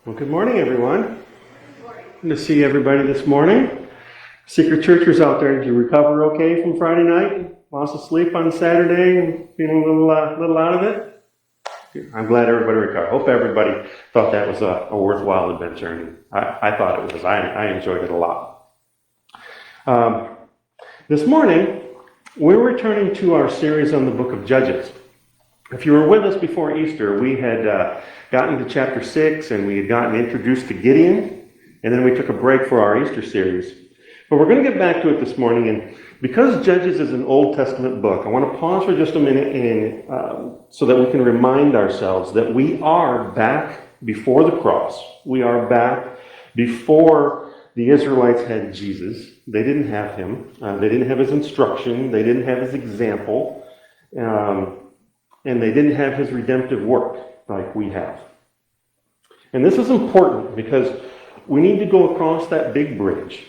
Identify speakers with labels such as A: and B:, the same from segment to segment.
A: Well, good morning, everyone. Good to see everybody this morning. Secret Churchers out there, did you recover okay from Friday night? Lost of sleep on Saturday and feeling a little out of it? I'm glad everybody recovered. Hope everybody thought that was a worthwhile adventure, and I thought it was. I enjoyed it a lot. This morning, we're returning to our series on the book of Judges. If you were with us before Easter, we had gotten to chapter 6, and we had gotten introduced to Gideon, and then we took a break for our Easter series. But we're going to get back to it this morning, and because Judges is an Old Testament book, I want to pause for just a minute so that we can remind ourselves that we are back before the cross. We are back before the Israelites had Jesus. They didn't have him. They didn't have his instruction. They didn't have his example. And they didn't have his redemptive work like we have. And this is important because we need to go across that big bridge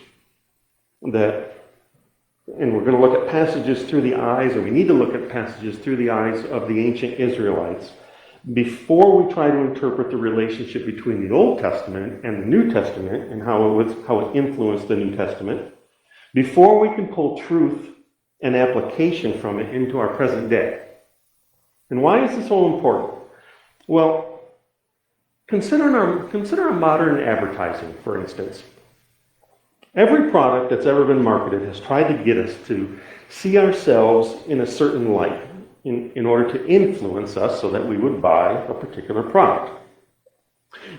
A: and we're going to look at passages through the eyes, or we need to look at passages through the eyes of the ancient Israelites before we try to interpret the relationship between the Old Testament and the New Testament and how it influenced the New Testament, before we can pull truth and application from it into our present day. And why is this so important? Well, consider our modern advertising, for instance. Every product that's ever been marketed has tried to get us to see ourselves in a certain light in order to influence us so that we would buy a particular product.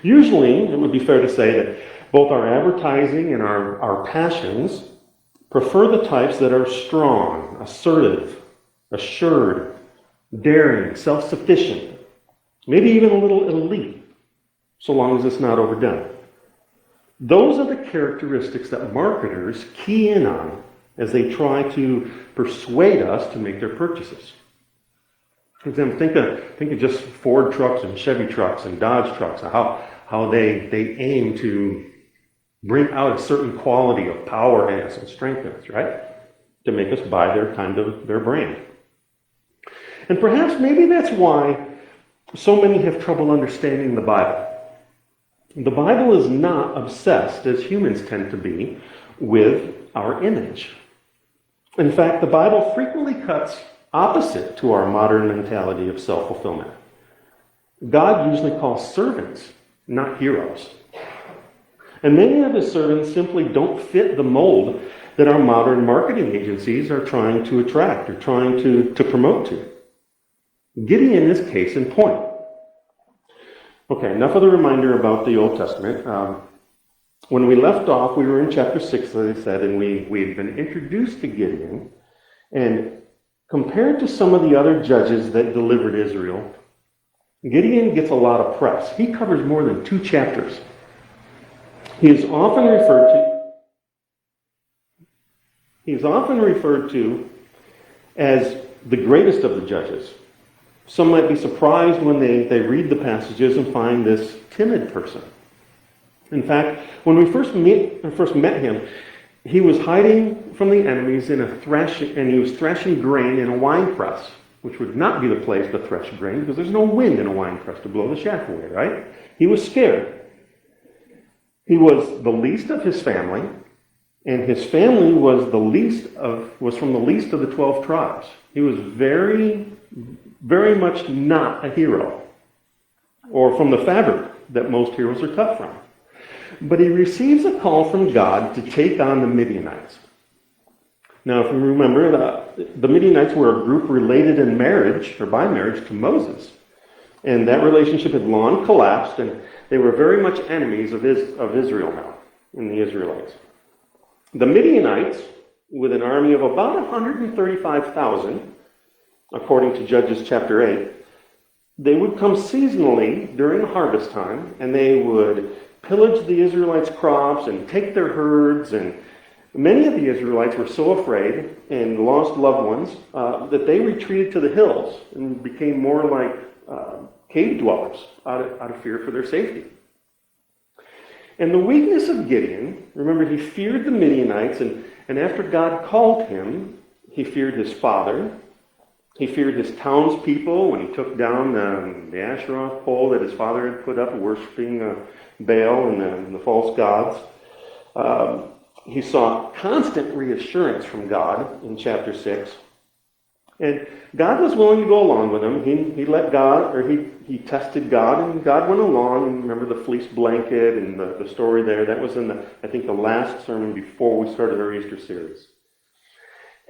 A: Usually, it would be fair to say that both our advertising and our passions prefer the types that are strong, assertive, assured, daring, self-sufficient, maybe even a little elite, so long as it's not overdone. Those are the characteristics that marketers key in on as they try to persuade us to make their purchases. For example, think of just Ford trucks and Chevy trucks and Dodge trucks, and how they aim to bring out a certain quality of power in us and strength in us, right? To make us buy their brand. And perhaps maybe that's why so many have trouble understanding the Bible. The Bible is not obsessed, as humans tend to be, with our image. In fact, the Bible frequently cuts opposite to our modern mentality of self-fulfillment. God usually calls servants, not heroes. And many of his servants simply don't fit the mold that our modern marketing agencies are trying to attract or trying to promote to. Gideon is case in point. Okay, enough of the reminder about the Old Testament. When we left off, we were in chapter 6, as I said, and we had been introduced to Gideon. And compared to some of the other judges that delivered Israel, Gideon gets a lot of press. He covers more than 2 chapters. He is often referred to as the greatest of the judges. Some might be surprised when they read the passages and find this timid person. In fact, when we first met him, he was hiding from the enemies and he was threshing grain in a wine press, which would not be the place to thresh grain because there's no wind in a wine press to blow the chaff away, right? He was scared. He was the least of his family, and his family was from the least of the 12 tribes. He was very, very much not a hero, or from the fabric that most heroes are cut from. But he receives a call from God to take on the Midianites. Now, if you remember, the Midianites were a group related in marriage, or by marriage, to Moses. And that relationship had long collapsed, and they were very much enemies of Israel now, and the Israelites. The Midianites, with an army of about 135,000, according to Judges chapter 8, they would come seasonally during harvest time, and they would pillage the Israelites' crops and take their herds, and many of the Israelites were so afraid and lost loved ones that they retreated to the hills and became more like cave dwellers out of fear for their safety. And the weakness of Gideon, remember, he feared the Midianites, and after God called him, he feared his father, He feared his townspeople when he took down the Asherah pole that his father had put up, worshiping Baal and the false gods. He saw constant reassurance from God in chapter 6. And God was willing to go along with him. He let God, or he tested God, and God went along. And remember the fleece blanket and the story there? That was in I think the last sermon before we started our Easter series.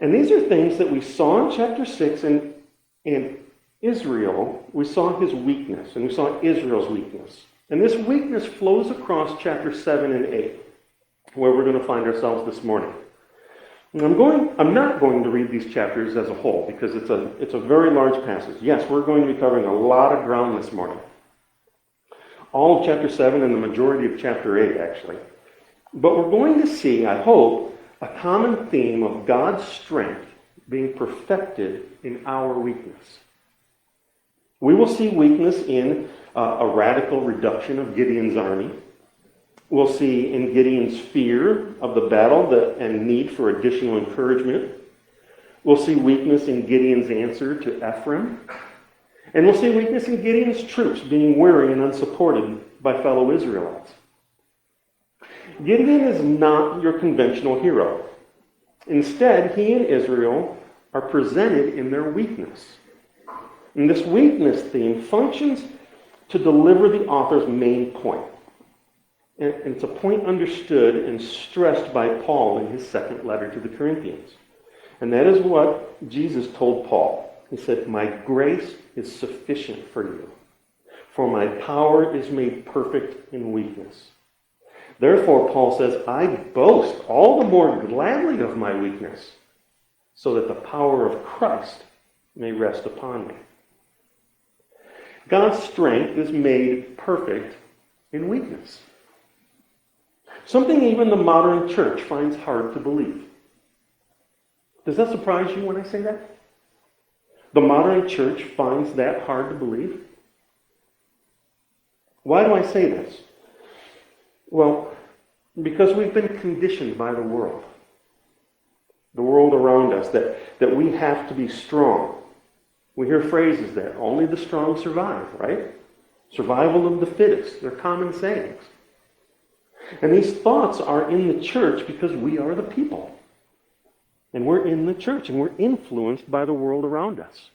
A: And these are things that we saw in chapter 6, and in Israel, we saw his weakness, and we saw Israel's weakness. And this weakness flows across chapter 7 and 8, where we're going to find ourselves this morning. And I'm not going to read these chapters as a whole, because it's a very large passage. Yes, we're going to be covering a lot of ground this morning. All of chapter 7 and the majority of chapter 8, actually. But we're going to see, I hope, a common theme of God's strength being perfected in our weakness. We will see weakness in a radical reduction of Gideon's army. We'll see in Gideon's fear of the battle and need for additional encouragement. We'll see weakness in Gideon's answer to Ephraim. And we'll see weakness in Gideon's troops being weary and unsupported by fellow Israelites. Gideon is not your conventional hero. Instead, he and Israel are presented in their weakness. And this weakness theme functions to deliver the author's main point. And it's a point understood and stressed by Paul in his second letter to the Corinthians. And that is what Jesus told Paul. He said, "My grace is sufficient for you, for my power is made perfect in weakness." Therefore, Paul says, "I boast all the more gladly of my weakness, so that the power of Christ may rest upon me." God's strength is made perfect in weakness. Something even the modern church finds hard to believe. Does that surprise you when I say that? The modern church finds that hard to believe? Why do I say this? Well, because we've been conditioned by the world around us, that we have to be strong. We hear phrases that only the strong survive, right? Survival of the fittest. They're common sayings. And these thoughts are in the church because we are the people. And we're in the church, and we're influenced by the world around us.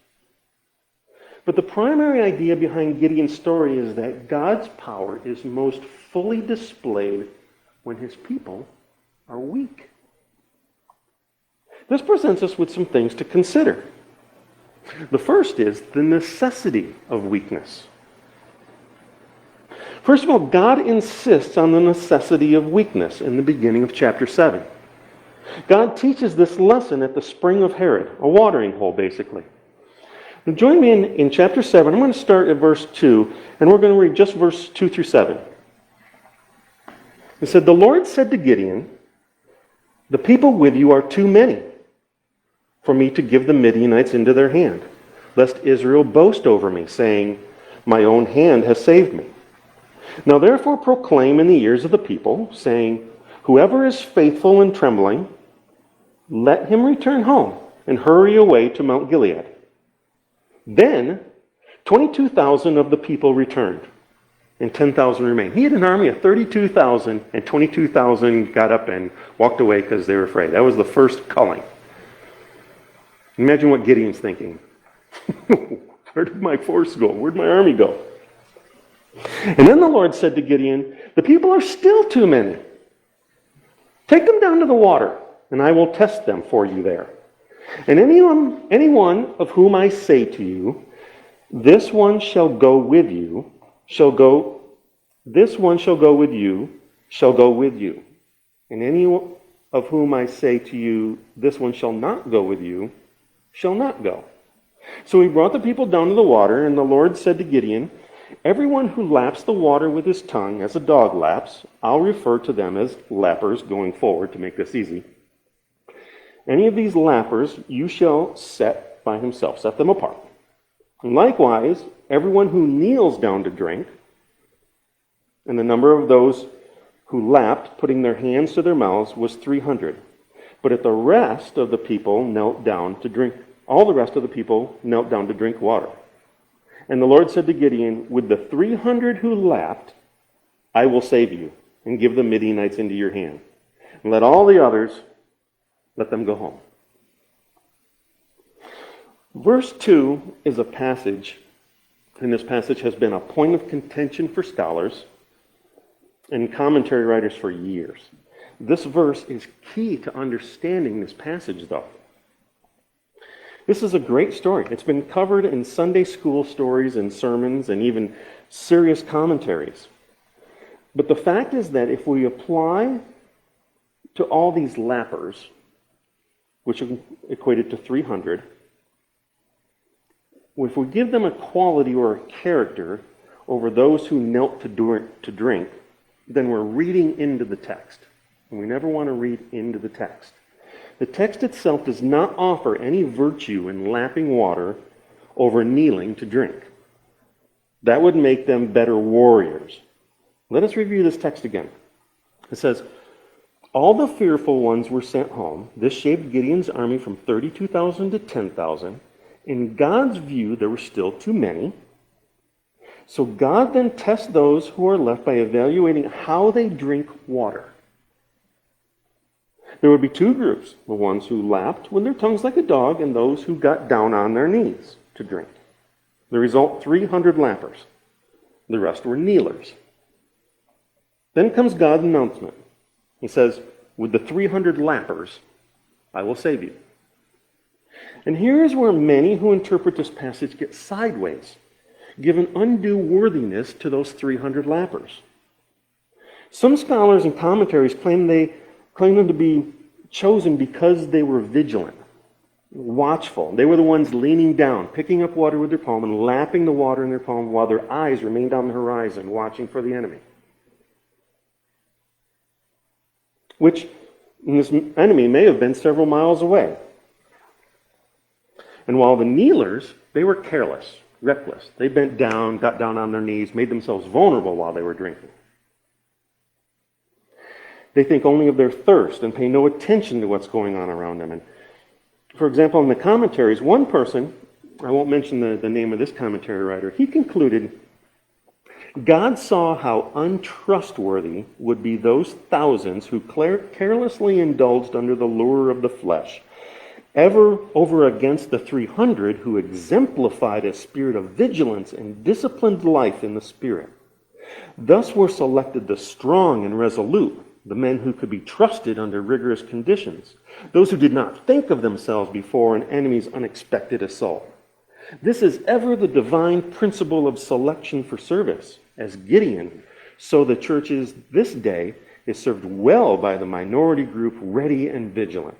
A: But the primary idea behind Gideon's story is that God's power is most fully displayed when his people are weak. This presents us with some things to consider. The first is the necessity of weakness. First of all, God insists on the necessity of weakness in the beginning of chapter 7. God teaches this lesson at the spring of Herod, a watering hole, basically. Now join me in chapter 7. I'm going to start at verse 2, and we're going to read just verse 2 through 7. It said, "The Lord said to Gideon, 'The people with you are too many for me to give the Midianites into their hand, lest Israel boast over me, saying, My own hand has saved me. Now therefore proclaim in the ears of the people, saying, Whoever is faithful and trembling, let him return home and hurry away to Mount Gilead.' Then 22,000 of the people returned, and 10,000 remained." He had an army of 32,000, and 22,000 got up and walked away because they were afraid. That was the first culling. Imagine what Gideon's thinking. Where did my force go? Where did my army go? And then the Lord said to Gideon, "The people are still too many. Take them down to the water, and I will test them for you there. And anyone of whom I say to you, this one shall go with you, this one shall go with you, shall go with you. And any of whom I say to you, this one shall not go with you, shall not go." So he brought the people down to the water, and the Lord said to Gideon, "Everyone who laps the water with his tongue, as a dog laps," I'll refer to them as lappers going forward to make this easy. "Any of these lappers you shall set by himself, set them apart. And likewise, everyone who kneels down to drink," and the number of those who lapped, putting their hands to their mouths, was 300. But at the rest of the people knelt down to drink all the rest of the people knelt down to drink water. And the Lord said to Gideon, with the 300 who lapped, I will save you and give the Midianites into your hand. And let all the others, let them go home. Verse 2 is a passage, and this passage has been a point of contention for scholars and commentary writers for years. This verse is key to understanding this passage, though. This is a great story. It's been covered in Sunday school stories and sermons and even serious commentaries. But the fact is that if we apply to all these lappers, which equated to 300, if we give them a quality or a character over those who knelt to drink, then we're reading into the text. And we never want to read into the text. The text itself does not offer any virtue in lapping water over kneeling to drink. That would make them better warriors. Let us review this text again. It says, all the fearful ones were sent home. This shaved Gideon's army from 32,000 to 10,000. In God's view, there were still too many. So God then tests those who are left by evaluating how they drink water. There would be two groups, the ones who lapped with their tongues like a dog and those who got down on their knees to drink. The result, 300 lappers. The rest were kneelers. Then comes God's announcement. He says, with the 300 lappers, I will save you. And here is where many who interpret this passage get sideways, give an undue worthiness to those 300 lappers. Some scholars and commentaries claim them to be chosen because they were vigilant, watchful. They were the ones leaning down, picking up water with their palm and lapping the water in their palm while their eyes remained on the horizon, watching for the enemy. Which this enemy may have been several miles away. And while the kneelers, they were careless, reckless. They bent down, got down on their knees, made themselves vulnerable while they were drinking. They think only of their thirst and pay no attention to what's going on around them. And for example, in the commentaries, one person, I won't mention the name of this commentary writer, he concluded, God saw how untrustworthy would be those thousands who carelessly indulged under the lure of the flesh, ever over against the 300 who exemplified a spirit of vigilance and disciplined life in the Spirit. Thus were selected the strong and resolute, the men who could be trusted under rigorous conditions, those who did not think of themselves before an enemy's unexpected assault. This is ever the divine principle of selection for service. As Gideon, so the church is this day is served well by the minority group ready and vigilant.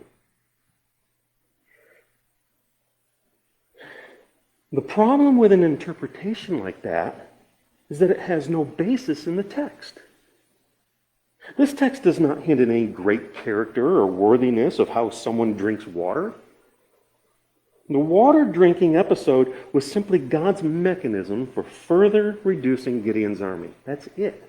A: The problem with an interpretation like that is that it has no basis in the text. This text does not hint at any great character or worthiness of how someone drinks water. The water drinking episode was simply God's mechanism for further reducing Gideon's army. That's it.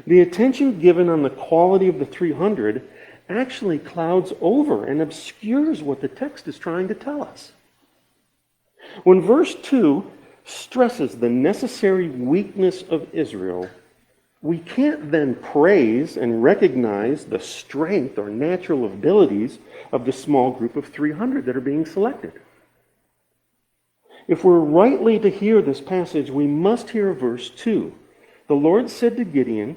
A: The attention given on the quality of the 300 actually clouds over and obscures what the text is trying to tell us. When verse 2 stresses the necessary weakness of Israel, we can't then praise and recognize the strength or natural abilities of the small group of 300 that are being selected. If we're rightly to hear this passage, we must hear verse 2. The Lord said to Gideon,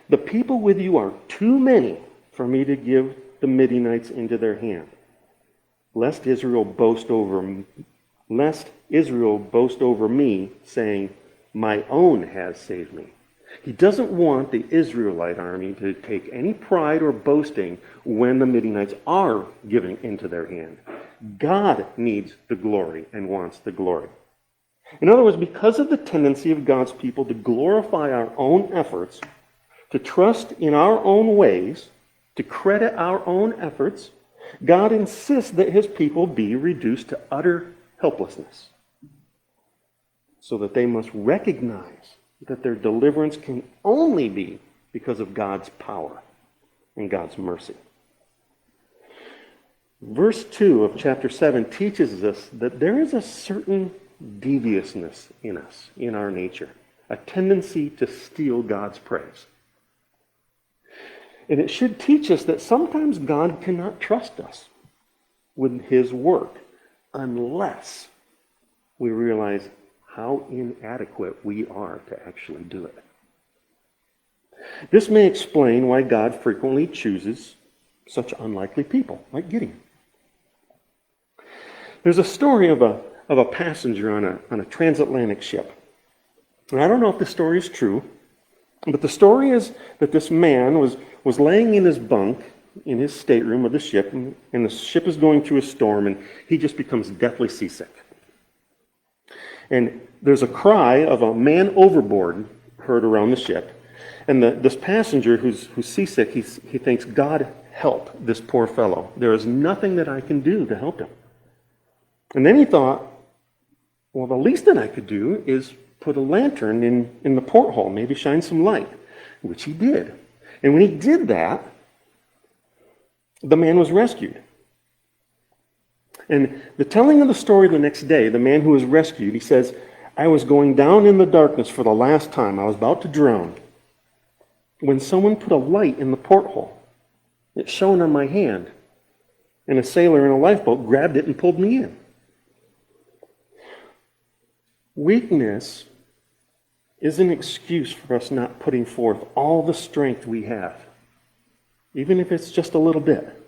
A: the people with you are too many for me to give the Midianites into their hand, lest Israel boast over me, saying, my own has saved me. He doesn't want the Israelite army to take any pride or boasting when the Midianites are given into their hand. God needs the glory and wants the glory. In other words, because of the tendency of God's people to glorify our own efforts, to trust in our own ways, to credit our own efforts, God insists that his people be reduced to utter helplessness, so that they must recognize that their deliverance can only be because of God's power and God's mercy. Verse 2 of chapter 7 teaches us that there is a certain deviousness in us, in our nature, a tendency to steal God's praise. And it should teach us that sometimes God cannot trust us with his work unless we realize how inadequate we are to actually do it. This may explain why God frequently chooses such unlikely people like Gideon. There's a story of a passenger on a transatlantic ship. And I don't know if the story is true, but the story is that this man was laying in his bunk in his stateroom of the ship, and the ship is going through a storm, and he just becomes deathly seasick. And there's a cry of a man overboard heard around the ship, and this passenger who's seasick, he thinks, God help this poor fellow. There is nothing that I can do to help him. And then he thought, well, the least that I could do is put a lantern in the porthole, maybe shine some light, which he did. And when he did that, the man was rescued. And the telling of the story the next day, the man who was rescued, he says, I was going down in the darkness for the last time. I was about to drown when someone put a light in the porthole. It shone on my hand, and a sailor in a lifeboat grabbed it and pulled me in. Weakness is an excuse for us not putting forth all the strength we have, even if it's just a little bit.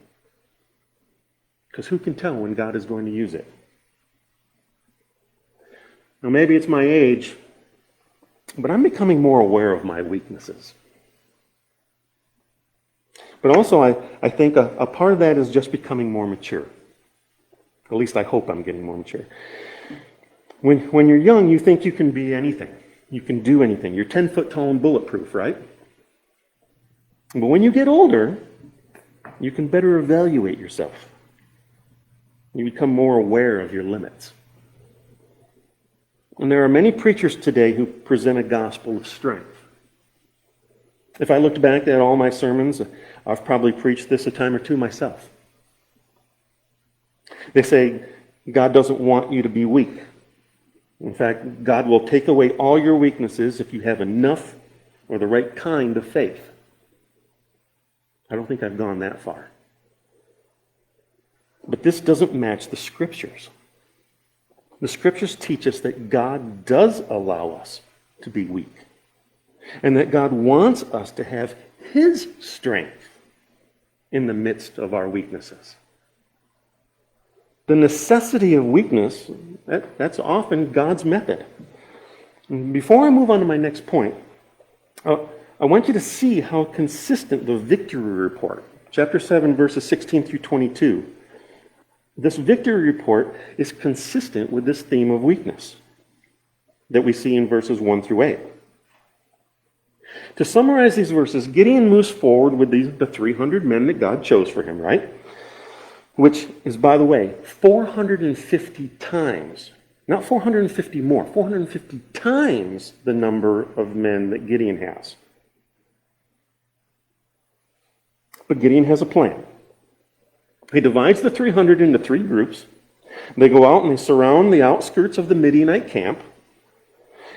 A: Because who can tell when God is going to use it? Now, maybe it's my age, but I'm becoming more aware of my weaknesses. But also, I think a part of that is just becoming more mature. At least I hope I'm getting more mature. When you're young, you think you can be anything. You can do anything. You're 10 foot tall and bulletproof, right? But when you get older, you can better evaluate yourself. You become more aware of your limits. And there are many preachers today who present a gospel of strength. If I looked back at all my sermons, I've probably preached this a time or two myself. They say, God doesn't want you to be weak. In fact, God will take away all your weaknesses if you have enough or the right kind of faith. I don't think I've gone that far. But this doesn't match the Scriptures. The Scriptures teach us that God does allow us to be weak, and that God wants us to have his strength in the midst of our weaknesses. The necessity of weakness, that's often God's method. And before I move on to my next point, I want you to see how consistent the victory report, chapter 7, verses 16 through 22, this victory report is consistent with this theme of weakness that we see in verses 1 through 8. To summarize these verses, Gideon moves forward with the 300 men that God chose for him, right? Which is, by the way, 450 times, not 450 more, 450 times the number of men that Gideon has. But Gideon has a plan. He divides the 300 into three groups. They go out and they surround the outskirts of the Midianite camp.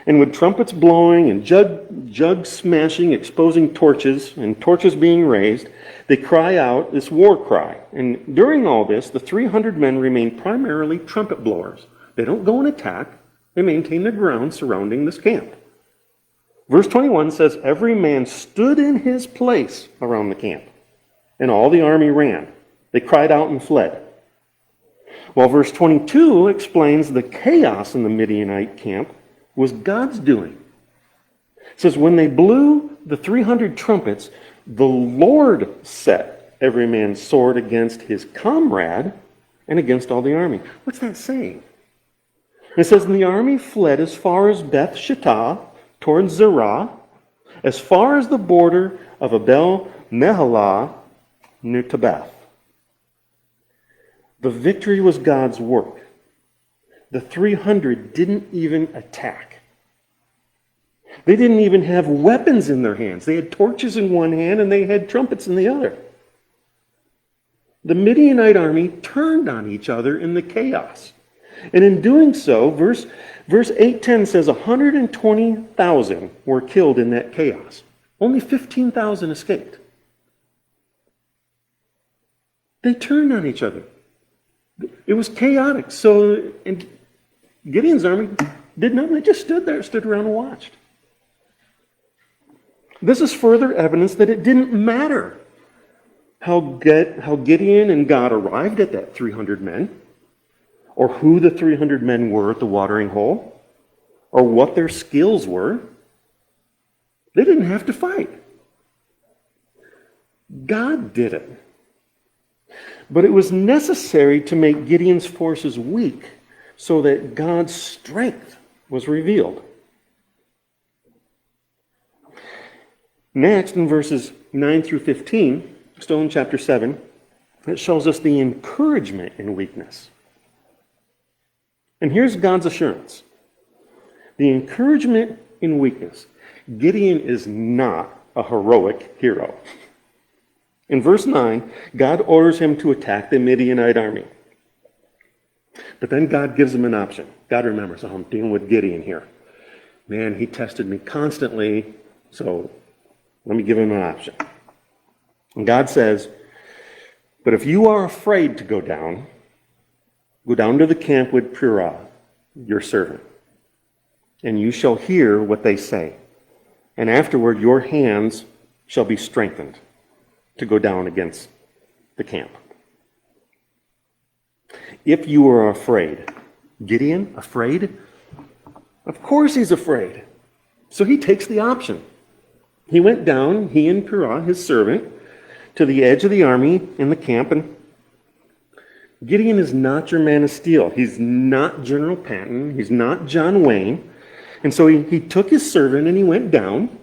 A: And with trumpets blowing and jugs smashing, exposing torches, and torches being raised, they cry out this war cry. And during all this, the 300 men remain primarily trumpet blowers. They don't go and attack. They maintain the ground surrounding this camp. Verse 21 says, every man stood in his place around the camp, and all the army ran. They cried out and fled. While verse 22 explains the chaos in the Midianite camp was God's doing. It says, when they blew the 300 trumpets, the Lord set every man's sword against his comrade and against all the army. What's that saying? It says, and the army fled as far as Beth Shittah, towards Zerah, as far as the border of Abel Meholah near Tabbath. The victory was God's work. The 300 didn't even attack. They didn't even have weapons in their hands. They had torches in one hand and they had trumpets in the other. The Midianite army turned on each other in the chaos. And in doing so, verse 8:10 says 120,000 were killed in that chaos. Only 15,000 escaped. They turned on each other. It was chaotic. So and Gideon's army did nothing. They just stood there, stood around and watched. This is further evidence that it didn't matter how Gideon and God arrived at that 300 men, or who the 300 men were at the watering hole, or what their skills were. They didn't have to fight. God did it. But it was necessary to make Gideon's forces weak so that God's strength was revealed. Next, in verses 9 through 15, still in chapter 7, it shows us the encouragement in weakness. And here's God's assurance. The encouragement in weakness. Gideon is not a heroic hero. In verse 9, God orders him to attack the Midianite army. But then God gives him an option. God remembers, I'm dealing with Gideon here. Man, he tested me constantly, so let me give him an option. And God says, but if you are afraid to go down to the camp with Purah, your servant, and you shall hear what they say. And afterward your hands shall be strengthened to go down against the camp. If you are afraid, Gideon, afraid? Of course he's afraid. So he takes the option. He went down, he and Purah, his servant, to the edge of the army in the camp, and Gideon is not your man of steel. He's not General Patton. He's not John Wayne. And so he took his servant and he went down.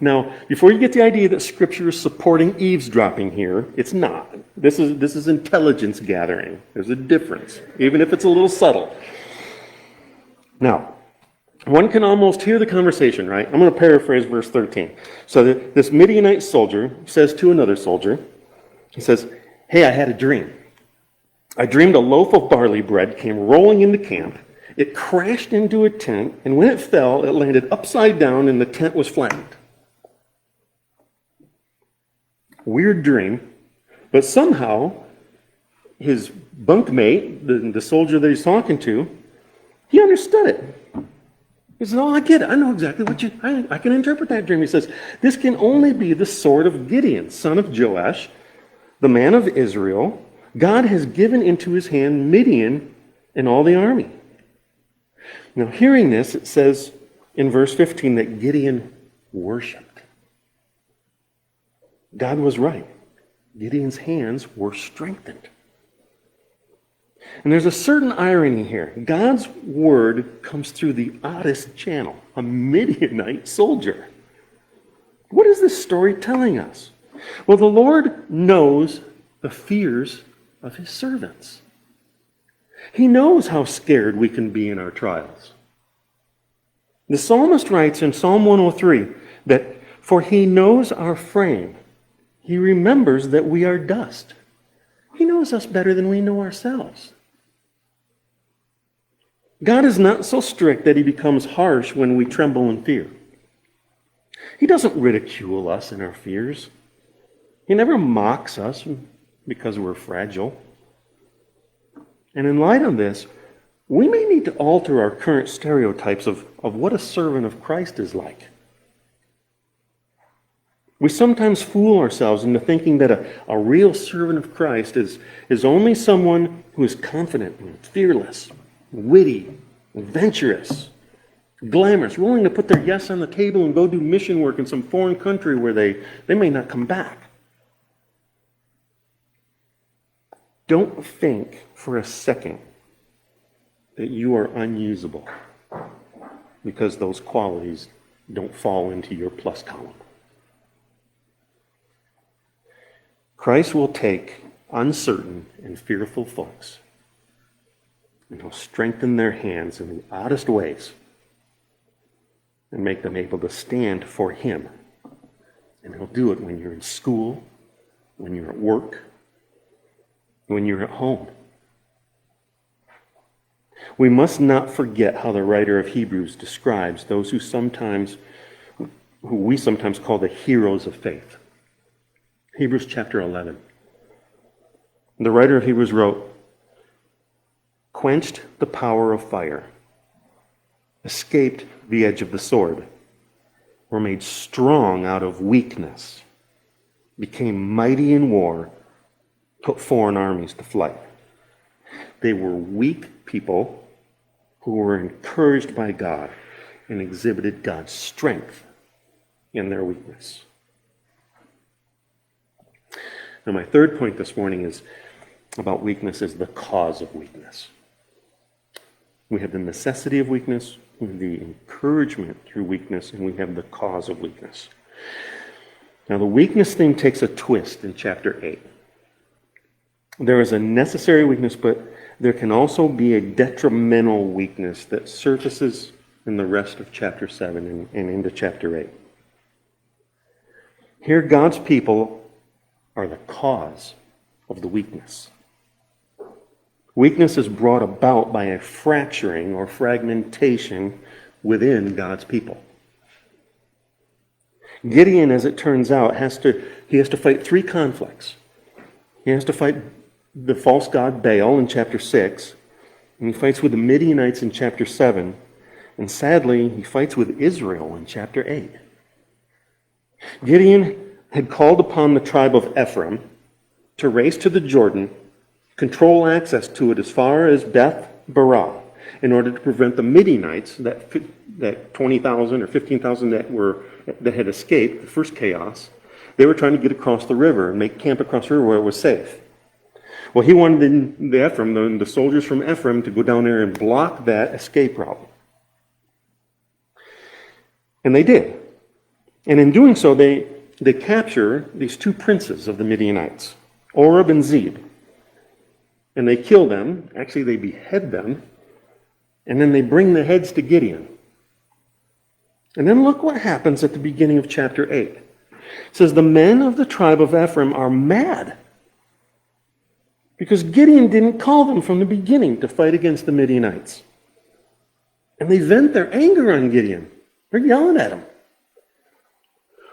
A: Now, before you get the idea that Scripture is supporting eavesdropping here, it's not. This is intelligence gathering. There's a difference, even if it's a little subtle. Now, one can almost hear the conversation, right? I'm going to paraphrase verse 13. So this Midianite soldier says to another soldier, he says, hey, I had a dream. I dreamed a loaf of barley bread came rolling into camp. It crashed into a tent, and when it fell, it landed upside down and the tent was flattened. Weird dream, but somehow his bunkmate, the soldier that he's talking to, he understood it. He says, oh, I get it. I know exactly I can interpret that dream. He says, this can only be the sword of Gideon, son of Joash, the man of Israel. God has given into his hand Midian and all the army. Now, hearing this, it says in verse 15 that Gideon worshiped. God was right. Gideon's hands were strengthened. And there's a certain irony here. God's word comes through the oddest channel, a Midianite soldier. What is this story telling us? Well, the Lord knows the fears of his servants. He knows how scared we can be in our trials. The psalmist writes in Psalm 103 that, for he knows our frame. He remembers that we are dust. He knows us better than we know ourselves. God is not so strict that he becomes harsh when we tremble in fear. He doesn't ridicule us in our fears. He never mocks us because we're fragile. And in light of this, we may need to alter our current stereotypes of what a servant of Christ is like. We sometimes fool ourselves into thinking that a real servant of Christ is only someone who is confident and fearless, witty, adventurous, glamorous, willing to put their yes on the table and go do mission work in some foreign country where they may not come back. Don't think for a second that you are unusable because those qualities don't fall into your plus column. Christ will take uncertain and fearful folks and he'll strengthen their hands in the oddest ways and make them able to stand for him. And he'll do it when you're in school, when you're at work, when you're at home. We must not forget how the writer of Hebrews describes those who we sometimes call the heroes of faith. Hebrews chapter 11. The writer of Hebrews wrote, "Quenched the power of fire, escaped the edge of the sword, were made strong out of weakness, became mighty in war, put foreign armies to flight." They were weak people who were encouraged by God and exhibited God's strength in their weakness. Now, my third point this morning is about weakness is the cause of weakness. We have the necessity of weakness, we have the encouragement through weakness, and we have the cause of weakness. Now, the weakness thing takes a twist in chapter 8. There is a necessary weakness, but there can also be a detrimental weakness that surfaces in the rest of chapter 7 and into chapter 8. Here, God's people are the cause of the weakness. Weakness is brought about by a fracturing or fragmentation within God's people. Gideon, as it turns out, has to fight 3 conflicts. He has to fight the false god Baal in chapter 6, and he fights with the Midianites in chapter 7, and sadly, he fights with Israel in chapter 8. Gideon had called upon the tribe of Ephraim to race to the Jordan, control access to it as far as Beth Barah, in order to prevent the Midianites, that 20,000 or 15,000 that had escaped the first chaos. They were trying to get across the river and make camp across the river where it was safe. Well, he wanted the soldiers from Ephraim to go down there and block that escape route. And they did. And in doing so, they capture these 2 princes of the Midianites, Oreb and Zeb. And they kill them. Actually, they behead them. And then they bring the heads to Gideon. And then look what happens at the beginning of chapter 8. It says, the men of the tribe of Ephraim are mad because Gideon didn't call them from the beginning to fight against the Midianites. And they vent their anger on Gideon. They're yelling at him.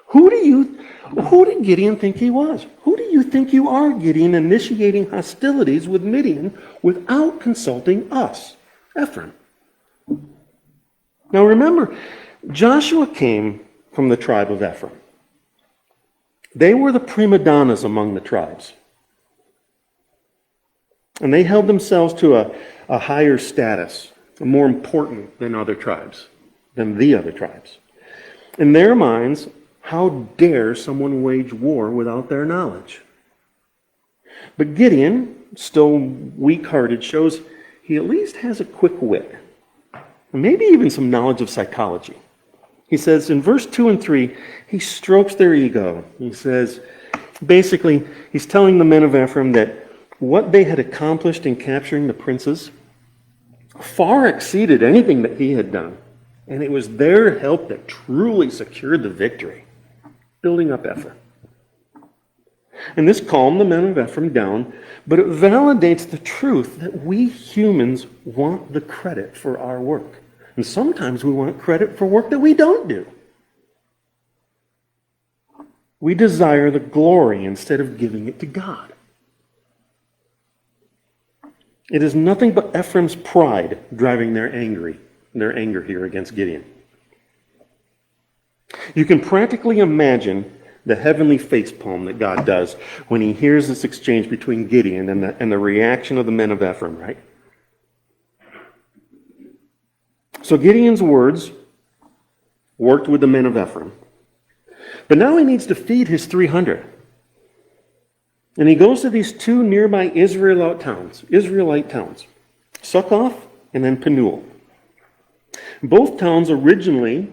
A: Who did Gideon think he was? Who do you think you are, Gideon, initiating hostilities with Midian without consulting us, Ephraim? Now remember, Joshua came from the tribe of Ephraim. They were the prima donnas among the tribes. And they held themselves to a higher status, more important than other tribes, than the other tribes. In their minds, how dare someone wage war without their knowledge? But Gideon, still weak-hearted, shows he at least has a quick wit, and maybe even some knowledge of psychology. He says in verse 2 and 3, he strokes their ego. He says, basically, he's telling the men of Ephraim that what they had accomplished in capturing the princes far exceeded anything that he had done. And it was their help that truly secured the victory, building up Ephraim. And this calmed the men of Ephraim down, but it validates the truth that we humans want the credit for our work. And sometimes we want credit for work that we don't do. We desire the glory instead of giving it to God. It is nothing but Ephraim's pride driving their anger here against Gideon. You can practically imagine the heavenly facepalm that God does when he hears this exchange between Gideon and the reaction of the men of Ephraim, right? So Gideon's words worked with the men of Ephraim. But now he needs to feed his 300. And he goes to these 2 nearby Israelite towns, Succoth and then Penuel. Both towns originally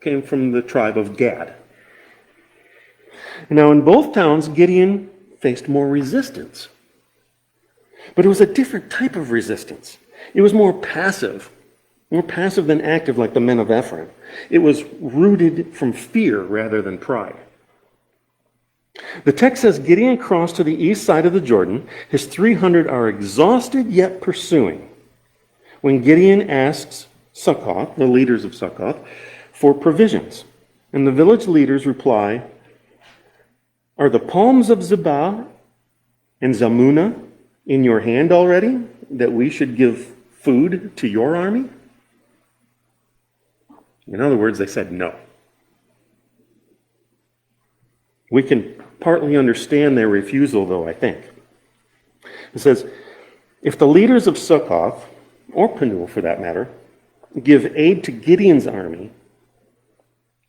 A: came from the tribe of Gad. Now in both towns, Gideon faced more resistance. But it was a different type of resistance. It was more passive than active like the men of Ephraim. It was rooted from fear rather than pride. The text says Gideon crossed to the east side of the Jordan. His 300 are exhausted yet pursuing. When Gideon asks Succoth, the leaders of Succoth, for provisions, and the village leaders reply, "Are the palms of Zebah and Zalmunna in your hand already, that we should give food to your army?" In other words, they said no. We can partly understand their refusal, though, I think. It says, if the leaders of Succoth, or Penuel for that matter, give aid to Gideon's army,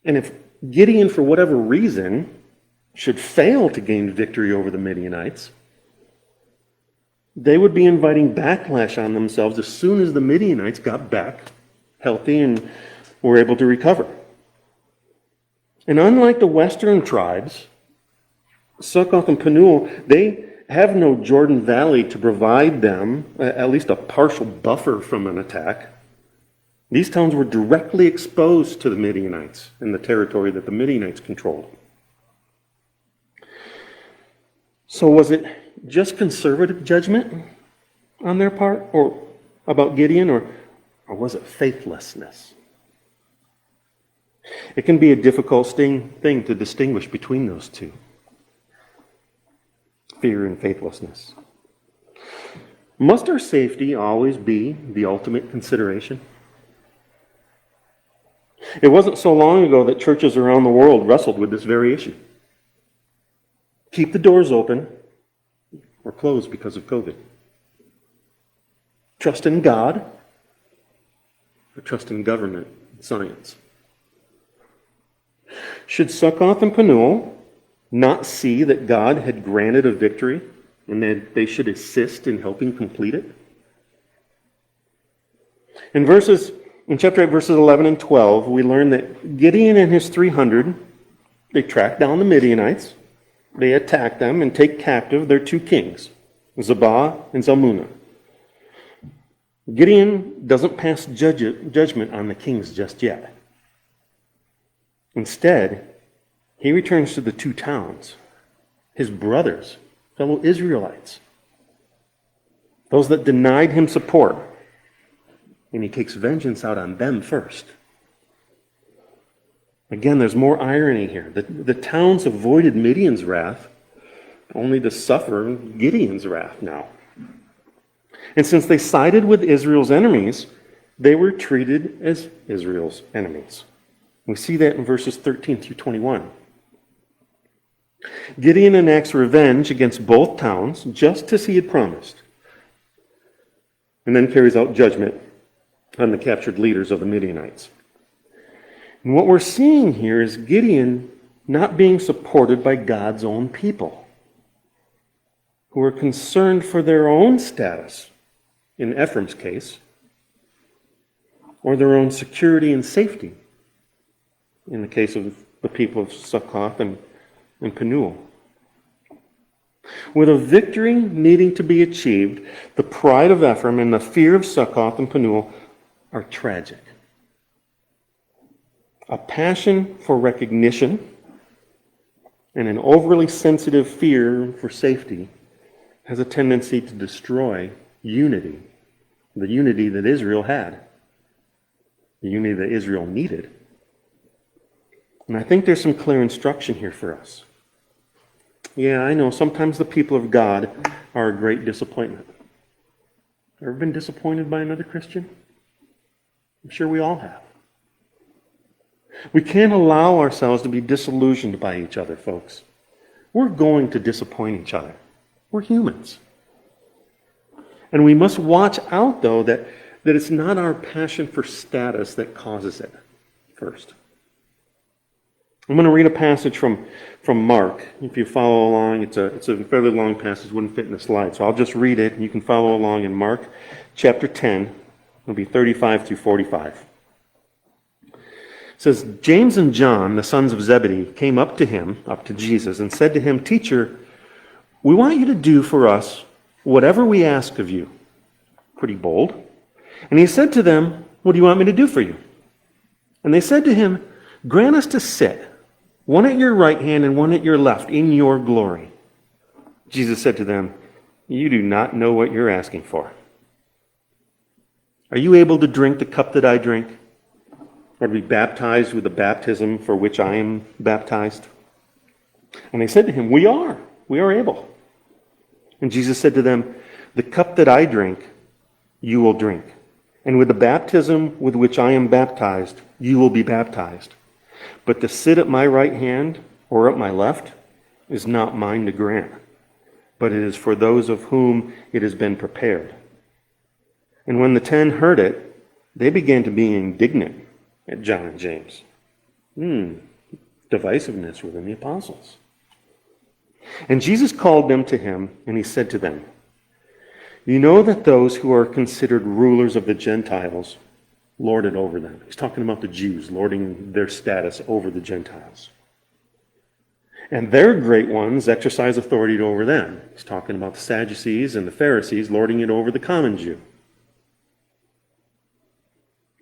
A: and if Gideon, for whatever reason, should fail to gain victory over the Midianites, they would be inviting backlash on themselves as soon as the Midianites got back healthy and were able to recover. And unlike the western tribes, Succoth and Penuel, they have no Jordan Valley to provide them at least a partial buffer from an attack. These towns were directly exposed to the Midianites in the territory that the Midianites controlled. So was it just conservative judgment on their part, or about Gideon, or was it faithlessness? It can be a difficult thing to distinguish between those two. Fear and faithlessness. Must our safety always be the ultimate consideration? It wasn't so long ago that churches around the world wrestled with this very issue. Keep the doors open or closed because of COVID. Trust in God or trust in government and science. Should Succoth and Penuel not see that God had granted a victory and that they should assist in helping complete it? In chapter 8, verses 11 and 12, we learn that Gideon and his 300, they track down the Midianites, they attack them and take captive their two kings, Zebah and Zalmunna. Gideon doesn't pass judgment on the kings just yet. Instead, he returns to the two towns, his brothers, fellow Israelites, those that denied him support, and he takes vengeance out on them first. Again, there's more irony here. The towns avoided Midian's wrath only to suffer Gideon's wrath now. And since they sided with Israel's enemies, they were treated as Israel's enemies. We see that in verses 13 through 21. Gideon enacts revenge against both towns, just as he had promised, and then carries out judgment on the captured leaders of the Midianites. And what we're seeing here is Gideon not being supported by God's own people, who are concerned for their own status, in Ephraim's case, or their own security and safety, in the case of the people of Succoth and Penuel. With a victory needing to be achieved, the pride of Ephraim and the fear of Succoth and Penuel are tragic. A passion for recognition and an overly sensitive fear for safety has a tendency to destroy unity, the unity that Israel had, the unity that Israel needed. And I think there's some clear instruction here for us. Yeah, I know sometimes the people of God are a great disappointment. Ever been disappointed by another Christian? I'm sure we all have. We can't allow ourselves to be disillusioned by each other, folks. We're going to disappoint each other. We're humans. And we must watch out, though, that it's not our passion for status that causes it first. I'm going to read a passage from Mark. If you follow along, it's a fairly long passage, wouldn't fit in the slide. So I'll just read it, and you can follow along in Mark chapter 10. It'll be 35 through 45. It says, James and John, the sons of Zebedee, came up to Jesus, and said to him, Teacher, we want you to do for us whatever we ask of you. Pretty bold. And he said to them, What do you want me to do for you? And they said to him, Grant us to sit, one at your right hand and one at your left, in your glory." Jesus said to them, "You do not know what you're asking for. Are you able to drink the cup that I drink, or to be baptized with the baptism for which I am baptized?" And they said to him, We are able." And Jesus said to them, "The cup that I drink, you will drink. And with the baptism with which I am baptized, you will be baptized. But to sit at my right hand or at my left is not mine to grant, but it is for those of whom it has been prepared." And when the 10 heard it, they began to be indignant at John and James. Divisiveness within the apostles. And Jesus called them to him, and he said to them, "You know that those who are considered rulers of the Gentiles lord it over them." He's talking about the Jews lording their status over the Gentiles. "And their great ones exercise authority over them." He's talking about the Sadducees and the Pharisees lording it over the common Jew.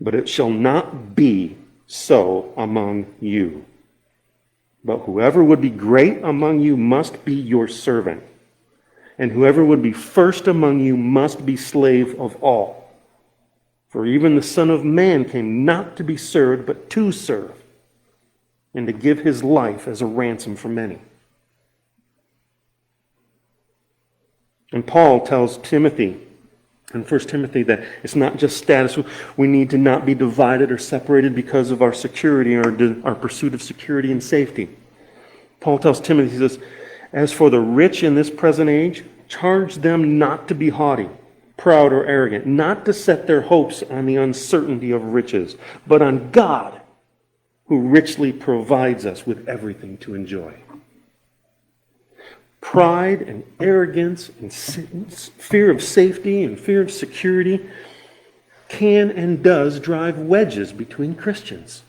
A: "But it shall not be so among you. But whoever would be great among you must be your servant. And whoever would be first among you must be slave of all. For even the Son of Man came not to be served, but to serve, and to give his life as a ransom for many." And Paul tells Timothy in 1 Timothy that it's not just status. We need to not be divided or separated because of our security or our pursuit of security and safety. Paul tells Timothy, he says, "As for the rich in this present age, charge them not to be haughty, proud, or arrogant, not to set their hopes on the uncertainty of riches, but on God, who richly provides us with everything to enjoy." Pride and arrogance and fear of safety and fear of security can and does drive wedges between Christians.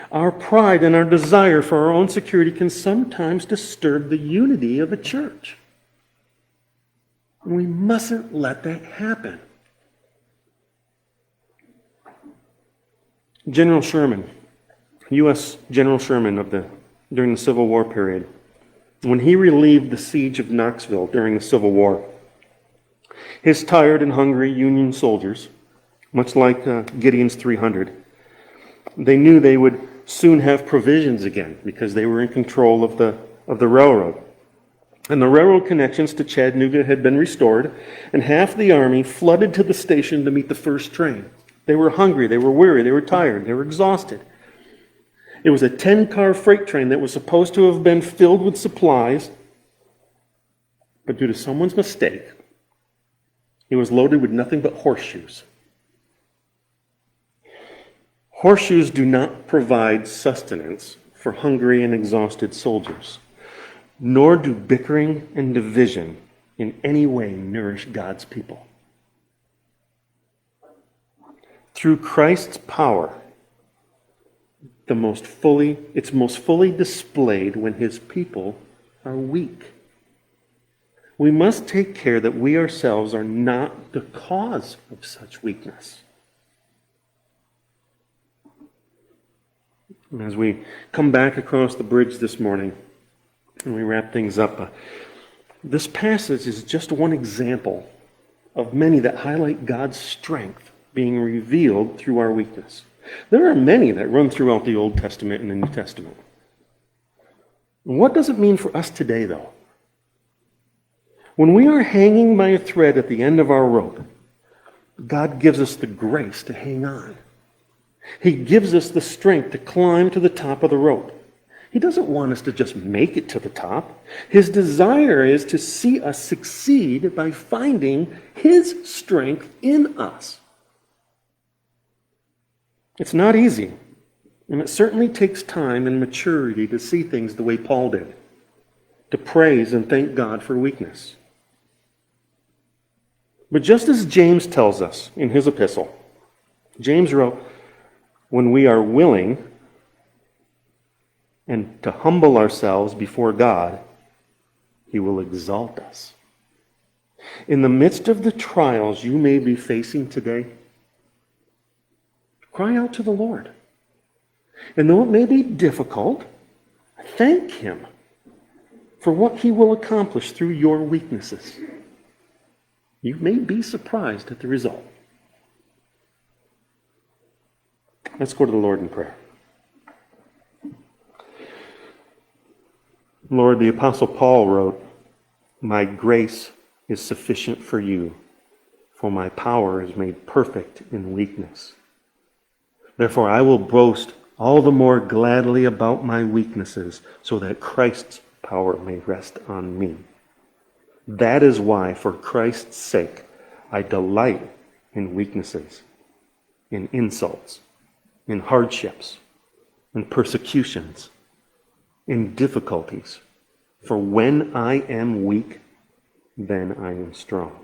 A: Our pride and our desire for our own security can sometimes disturb the unity of a church. And we mustn't let that happen. General Sherman, U.S. General Sherman during the Civil War period, when he relieved the siege of Knoxville during the Civil War, his tired and hungry Union soldiers, much like Gideon's 300, they knew they would soon have provisions again because they were in control of the railroad. And the railroad connections to Chattanooga had been restored, and half the army flooded to the station to meet the first train. They were hungry, they were weary, they were tired, they were exhausted. It was a 10-car freight train that was supposed to have been filled with supplies, but due to someone's mistake, it was loaded with nothing but horseshoes. Horseshoes do not provide sustenance for hungry and exhausted soldiers, nor do bickering and division in any way nourish God's people. Through Christ's power, it's most fully displayed when his people are weak. We must take care that we ourselves are not the cause of such weakness. And as we come back across the bridge this morning and we wrap things up, this passage is just one example of many that highlight God's strength being revealed through our weakness. There are many that run throughout the Old Testament and the New Testament. What does it mean for us today, though? When we are hanging by a thread at the end of our rope, God gives us the grace to hang on. He gives us the strength to climb to the top of the rope. He doesn't want us to just make it to the top. His desire is to see us succeed by finding his strength in us. It's not easy, and it certainly takes time and maturity to see things the way Paul did, to praise and thank God for weakness. But just as James tells us in his epistle, James wrote, "When we are willing and to humble ourselves before God, he will exalt us." In the midst of the trials you may be facing today, cry out to the Lord. And though it may be difficult, thank Him for what He will accomplish through your weaknesses. You may be surprised at the result. Let's go to the Lord in prayer. Lord, the Apostle Paul wrote, "My grace is sufficient for you, for my power is made perfect in weakness. Therefore I will boast all the more gladly about my weaknesses, so that Christ's power may rest on me. That is why, for Christ's sake, I delight in weaknesses, in insults, in hardships, in persecutions, in difficulties. For when I am weak, then I am strong."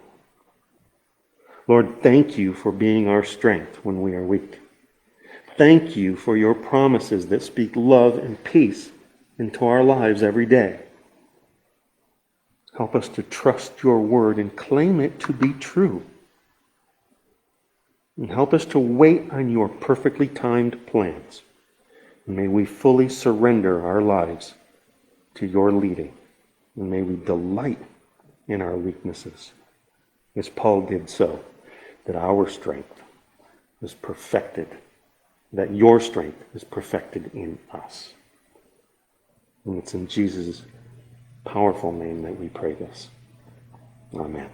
A: Lord, thank you for being our strength when we are weak. Thank you for your promises that speak love and peace into our lives every day. Help us to trust your word and claim it to be true. And help us to wait on your perfectly timed plans. And may we fully surrender our lives to your leading. And may we delight in our weaknesses, as Paul did so, that our strength is perfected, that your strength is perfected in us. And it's in Jesus' powerful name that we pray this. Amen.